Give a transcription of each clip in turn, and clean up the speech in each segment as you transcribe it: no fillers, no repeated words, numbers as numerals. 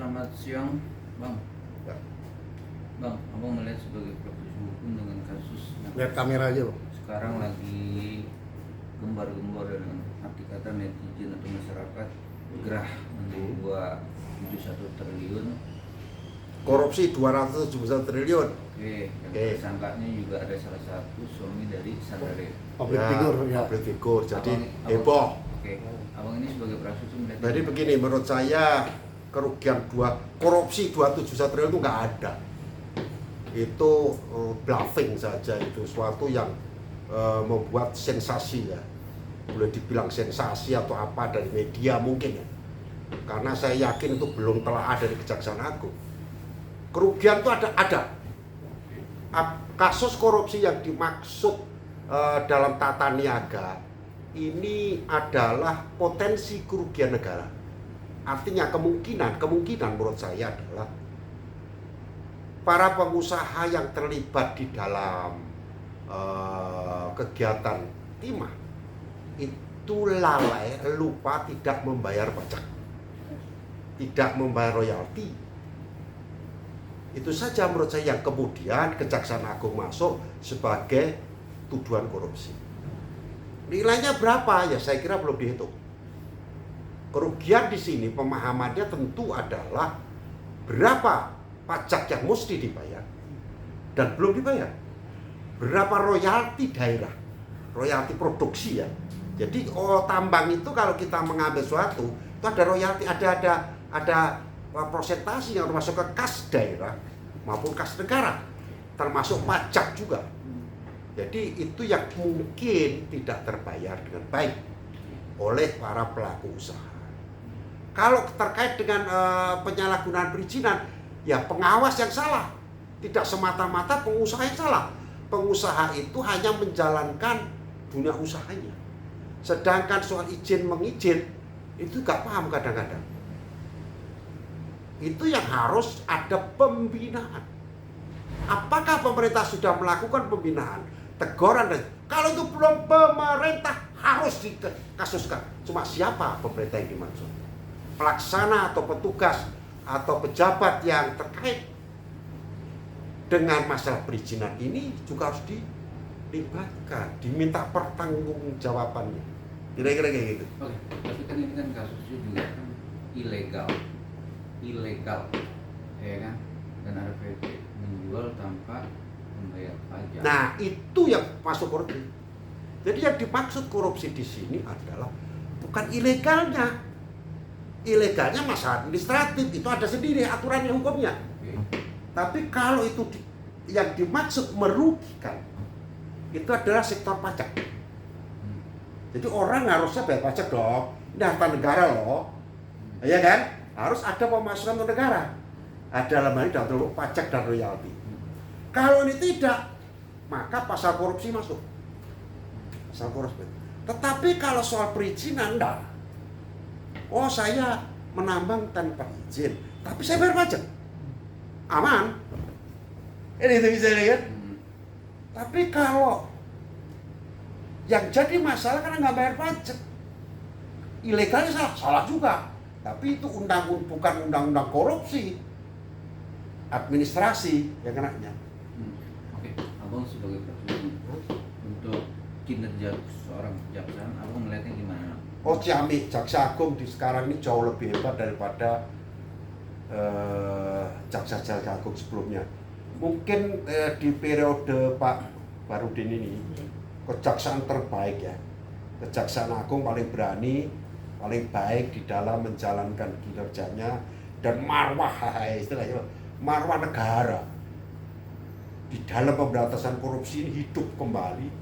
selamat siang, Bang. Ya. Bang, Abang melihat sebagai praktisi hukum dengan kasus yang Lihat kamera aja, Bang. sekarang lagi gembar-gembor dengan arti kata netizen atau masyarakat gerah membuat 71 triliun. Korupsi 271 triliun. Oke, yang Oke. tersangkanya juga ada salah satu suami dari Sandra. Public figure, ya. Public figure. Jadi heboh. Oke, Abang ini sebagai praktisi melihat. Jadi begini, menurut saya kerugian korupsi 271 triliun itu nggak ada. Itu bluffing saja, itu suatu yang membuat sensasi ya. Boleh dibilang sensasi atau apa dari media mungkin ya. Karena saya yakin itu belum telaah dari Kejaksaan Agung. Kerugian itu ada. Kasus korupsi yang dimaksud dalam tata niaga ini adalah potensi kerugian negara. Artinya kemungkinan menurut saya adalah para pengusaha yang terlibat di dalam kegiatan timah itu lalai, lupa tidak membayar pajak, tidak membayar royalti. Itu saja menurut saya yang kemudian Kejaksaan Agung masuk sebagai tuduhan korupsi. Nilainya berapa? Ya saya kira belum dihitung. Kerugian di sini pemahamannya tentu adalah berapa pajak yang mesti dibayar dan belum dibayar. Berapa royalti daerah, royalti produksi ya. Jadi tambang itu kalau kita mengambil suatu itu ada royalti, ada persentase yang termasuk ke kas daerah maupun kas negara, termasuk pajak juga. Jadi itu yang mungkin tidak terbayar dengan baik oleh para pelaku usaha. Kalau terkait dengan penyalahgunaan perizinan, ya pengawas yang salah, tidak semata-mata pengusaha yang salah. Pengusaha itu hanya menjalankan dunia usahanya. Sedangkan soal izin mengizin itu gak paham kadang-kadang. Itu yang harus ada pembinaan. Apakah pemerintah sudah melakukan pembinaan, teguran? Kalau itu belum, pemerintah harus dikasuskan. Cuma siapa pemerintah yang dimaksud? Pelaksana atau petugas atau pejabat yang terkait dengan masalah perizinan ini juga harus dilibatkan, diminta pertanggungjawabannya. Kira-kira kayak gitu. Oke, tapi kan ini kan kasusnya juga kan ilegal, ya kan? Dan ada PT menjual tanpa membayar pajak. Nah, itu yang masuk korupsi. Jadi yang dimaksud korupsi di sini adalah bukan ilegalnya. Ilegalnya masalah administratif, itu ada sendiri aturannya, hukumnya. Tapi kalau itu yang dimaksud merugikan, itu adalah sektor pajak. Jadi orang harusnya bayar pajak dong. Ini harta negara loh, ya kan? Harus ada pemasukan untuk negara. Ada dalam hal ini dalam bentuk pajak dan royalti. Kalau ini tidak, maka pasal korupsi masuk. Pasal korupsi. Tetapi kalau soal perizinan, enggak. Oh, saya menambang tanpa izin, tapi saya bayar pajak. Aman. Ini itu bisa lihat. Tapi kalau yang jadi masalah karena nggak bayar pajak, ilegalnya salah juga. Tapi itu bukan undang-undang korupsi, administrasi yang kenanya. Oke, Abang sebagai praktisi untuk kinerja seorang kejaksaan, Abang melihatnya gimana? Oh, Ciamik, Jaksa Agung di sekarang ini jauh lebih hebat daripada Jaksa Agung sebelumnya. Mungkin di periode Pak Barudin ini kejaksaan terbaik ya. Kejaksaan Agung paling berani, paling baik di dalam menjalankan kinerjanya dan marwah istilahnya marwah negara di dalam pemberantasan korupsi ini hidup kembali.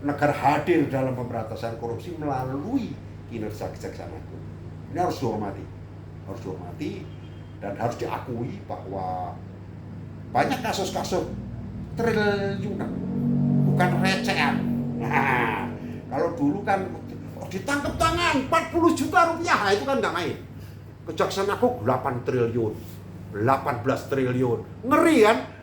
Negara hadir dalam pemberantasan korupsi melalui kinerja Kejaksaan Agung. Ini harus dihormati dan harus diakui bahwa banyak kasus-kasus triliunan, bukan recehan. Nah, kalau dulu kan ditangkap tangan 40 juta rupiah, itu kan nggak main. Kejaksaan Agung 8 triliun, 18 triliun, ngeri kan?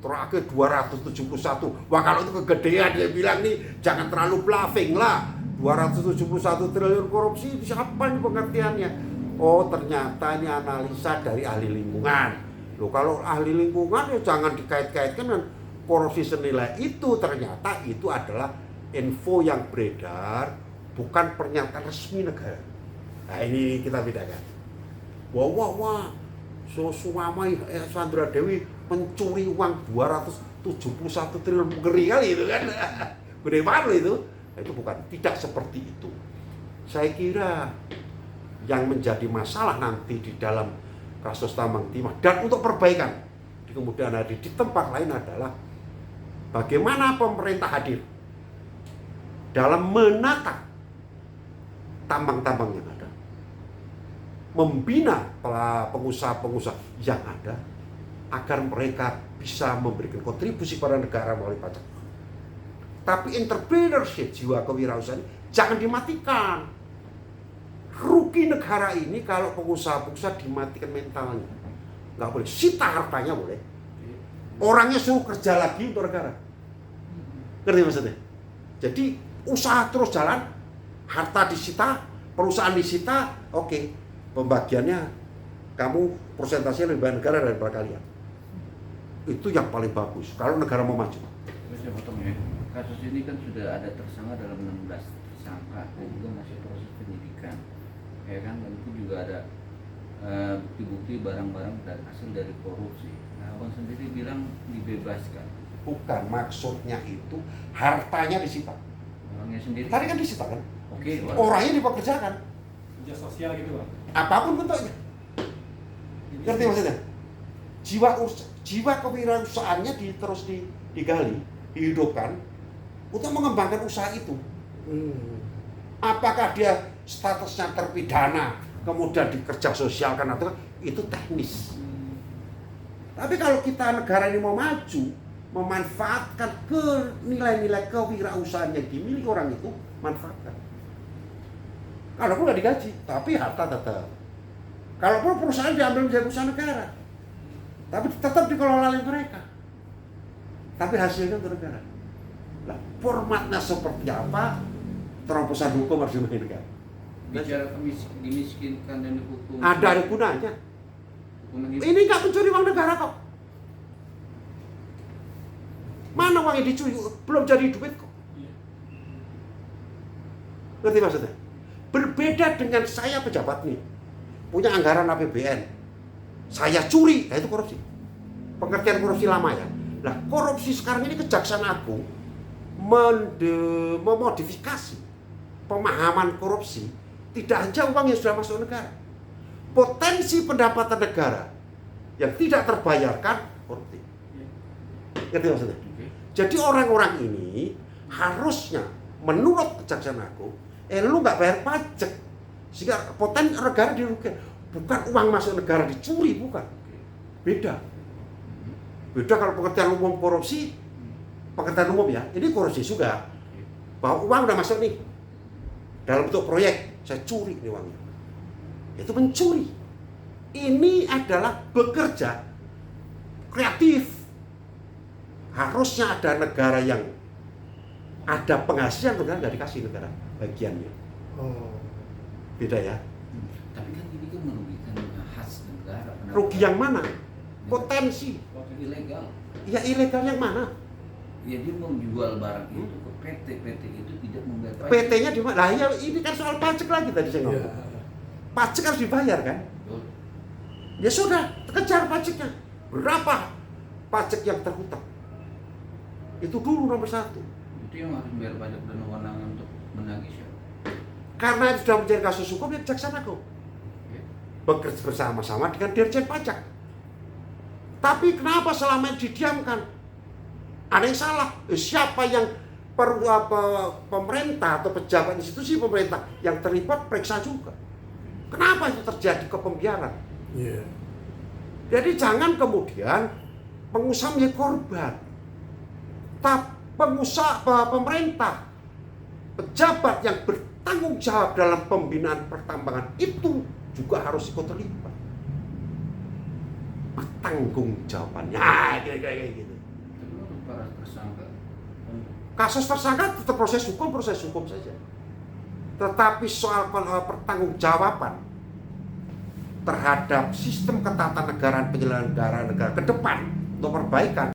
Terakhir 271. Wah, kalau itu kegedean, dia bilang nih jangan terlalu bluffing lah. 271 triliun korupsi itu siapa nih pengertiannya? Oh ternyata ini analisa dari ahli lingkungan. Loh kalau ahli lingkungan ya jangan dikait-kaitkan dengan korupsi senilai itu. Ternyata itu adalah info yang beredar, bukan pernyataan resmi negara. Nah ini kita bedakan. Wah, Suamai Sandra Dewi mencuri uang 271 triliun, ngeri kali itu kan. Gede banget itu. Nah, itu bukan, tidak seperti itu. Saya kira yang menjadi masalah nanti di dalam kasus tambang timah dan untuk perbaikan di kemudian hari di tempat lain adalah bagaimana pemerintah hadir dalam menata tambang-tambang yang ada, membina pengusaha-pengusaha yang ada agar mereka bisa memberikan kontribusi pada negara melalui pajak. Tapi entrepreneurship, jiwa kewirausahaan jangan dimatikan. Rugi negara ini kalau pengusaha-pengusaha dimatikan mentalnya. Nggak boleh, sita hartanya boleh. Orangnya suruh kerja lagi untuk negara. Ngerti maksudnya? Jadi usaha terus jalan, harta disita, perusahaan disita, oke. Pembagiannya kamu persentasenya lebih banyak negara daripada kalian. Itu yang paling bagus kalau negara mau maju. Saya potong ya. Kasus ini kan sudah ada tersangka dalam 16 tersangka dan juga masih proses penyidikan. Ya kan, dan itu juga ada bukti-bukti barang-barang dan hasil dari korupsi. Nah, abang sendiri bilang dibebaskan. Bukan, maksudnya itu hartanya disita. Orangnya sendiri. Tadi kan disita kan? Oke. Orangnya dipekerjakan. Kerja sosial gitu Bang. Apapun bentuknya. Ngerti maksudnya? Jiwa kewirausahaannya terus digali, dihidupkan untuk mengembangkan usaha itu. Apakah dia statusnya terpidana kemudian dikerja sosialkan atau itu teknis. Tapi kalau kita negara ini mau maju, memanfaatkan nilai-nilai kewirausahaan yang dimiliki orang itu, manfaatkan. Kalaupun nggak digaji, tapi harta tetap. Kalaupun perusahaan diambil menjadi perusahaan negara, tapi tetap dikelola oleh mereka. Tapi hasilnya untuk negara. Nah, formatnya seperti apa? Terobosan hukum harus dimainkan. Bicara dimiskinkan dan dihukum. Ada gunanya. Ini nggak mencuri uang negara kok. Mana uangnya dicuri? Belum jadi duit kok. Ngerti maksudnya? Berbeda dengan saya pejabat nih, punya anggaran APBN, saya curi, nah itu korupsi. Pengertian korupsi lama ya. Nah korupsi sekarang ini Kejaksaan Agung memodifikasi pemahaman korupsi. Tidak hanya uang yang sudah masuk negara, potensi pendapatan negara yang tidak terbayarkan korupsi. Ngerti maksudnya? Jadi orang-orang ini harusnya menurut Kejaksaan Agung, lu nggak bayar pajak sehingga potensi negara dirugikan. Bukan uang masuk negara dicuri, bukan. Beda kalau pengertian umum korupsi, pengertian umum ya, ini korupsi juga. Bahwa uang udah masuk nih dalam bentuk proyek, saya curi ini uangnya. Itu mencuri. Ini adalah bekerja kreatif. Harusnya ada negara yang ada penghasilan, negara nggak dikasih negara bagiannya. Beda ya. Tapi kan ini kan merugikan khas negara. Rugi yang mana? Potensi. Ilegal. Ya ilegal yang mana? Ya dia menjual barang itu ke PT itu tidak membayar pajak. PT-nya di mana? Nah ya ini kan soal pajak lagi tadi saya ngomong. Pajak harus dibayar kan? Ya sudah, kejar pajaknya. Berapa pajak yang terhutang? Itu dulu nomor satu. Itu yang harus bayar pajak dan kewenangan untuk menagih siapa? Karena itu sudah menjadi kasus hukum ya Kejaksaan Agung bekerja bersama-sama dengan Dirjen Pajak. Tapi kenapa selama ini didiamkan? Ada yang salah. Siapa yang pemerintah atau pejabat institusi pemerintah yang terlibat periksa juga. Kenapa itu terjadi kepembiaran? Jadi jangan kemudian pengusaha menjadi korban. Pemerintah, pejabat yang bertanggung jawab dalam pembinaan pertambangan itu juga harus ikut terlibat. Pertanggung jawabannya, kayak gitu. Tapi untuk para tersangka, Kasus tersangka tetap proses hukum saja. Tetapi soal pertanggungjawaban terhadap sistem ketatanegaraan penyelenggaraan negara ke depan untuk perbaikan